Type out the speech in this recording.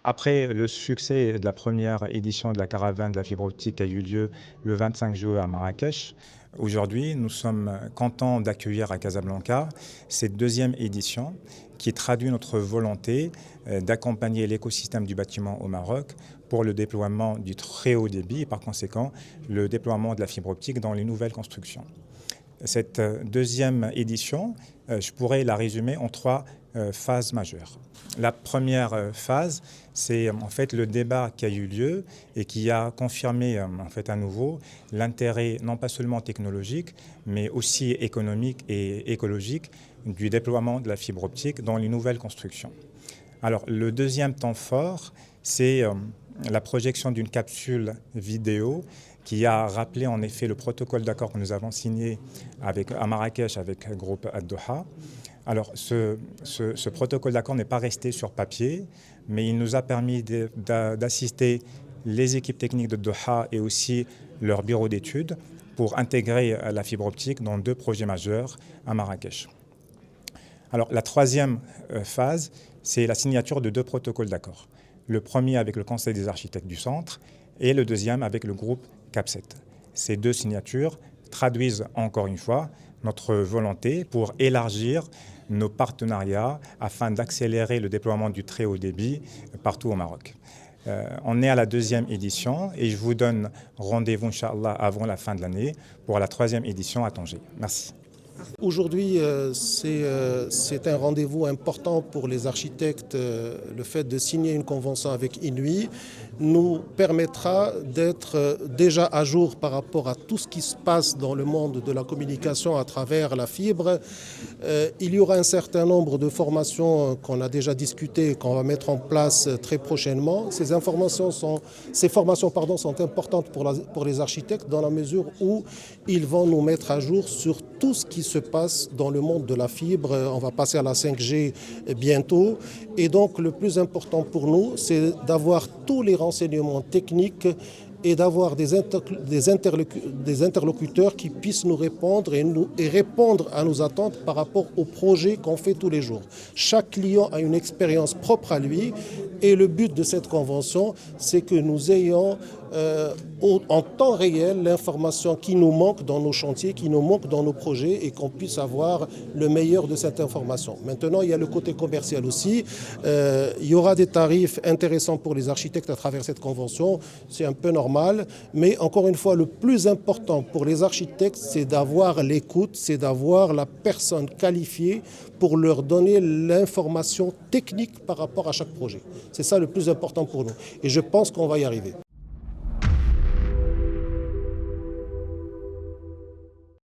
Après le succès de la première édition de la caravane de la fibre optique qui a eu lieu le 25 juillet à Marrakech, aujourd'hui nous sommes contents d'accueillir à Casablanca cette deuxième édition qui traduit notre volonté d'accompagner l'écosystème du bâtiment au Maroc pour le déploiement du très haut débit et par conséquent le déploiement de la fibre optique dans les nouvelles constructions. Cette deuxième édition, je pourrais la résumer en trois phases majeures. La première phase, c'est en fait le débat qui a eu lieu et qui a confirmé en fait à nouveau l'intérêt non pas seulement technologique, mais aussi économique et écologique du déploiement de la fibre optique dans les nouvelles constructions. Alors le deuxième temps fort, c'est la projection d'une capsule vidéo qui a rappelé en effet le protocole d'accord que nous avons signé à Marrakech avec le groupe Ad-Doha. Alors ce protocole d'accord n'est pas resté sur papier, mais il nous a permis d'assister les équipes techniques de Doha et aussi leur bureau d'études pour intégrer la fibre optique dans deux projets majeurs à Marrakech. Alors la troisième phase, c'est la signature de deux protocoles d'accord. Le premier avec le Conseil des architectes du centre et le deuxième avec le groupe CAP7. Ces deux signatures traduisent encore une fois notre volonté pour élargir nos partenariats afin d'accélérer le déploiement du très haut débit partout au Maroc. On est à la deuxième édition et je vous donne rendez-vous, Inch'Allah, avant la fin de l'année pour la troisième édition à Tanger. Merci. Aujourd'hui, c'est un rendez-vous important pour les architectes. Le fait de signer une convention avec INUI nous permettra d'être déjà à jour par rapport à tout ce qui se passe dans le monde de la communication à travers la fibre. Il y aura un certain nombre de formations qu'on a déjà discutées et qu'on va mettre en place très prochainement. Ces formations sont importantes pour les architectes dans la mesure où ils vont nous mettre à jour sur tout ce qui se passe dans le monde de la fibre. On va passer à la 5G bientôt. Et donc le plus important pour nous, c'est d'avoir tous les renseignements techniques et d'avoir des interlocuteurs qui puissent nous répondre et répondre à nos attentes par rapport aux projets qu'on fait tous les jours. Chaque client a une expérience propre à lui et le but de cette convention, c'est que nous ayons en temps réel l'information qui nous manque dans nos chantiers, qui nous manque dans nos projets et qu'on puisse avoir le meilleur de cette information. Maintenant, il y a le côté commercial aussi. Il y aura des tarifs intéressants pour les architectes à travers cette convention. C'est un peu normal. Mais encore une fois, le plus important pour les architectes, c'est d'avoir l'écoute, c'est d'avoir la personne qualifiée pour leur donner l'information technique par rapport à chaque projet. C'est ça le plus important pour nous. Et je pense qu'on va y arriver.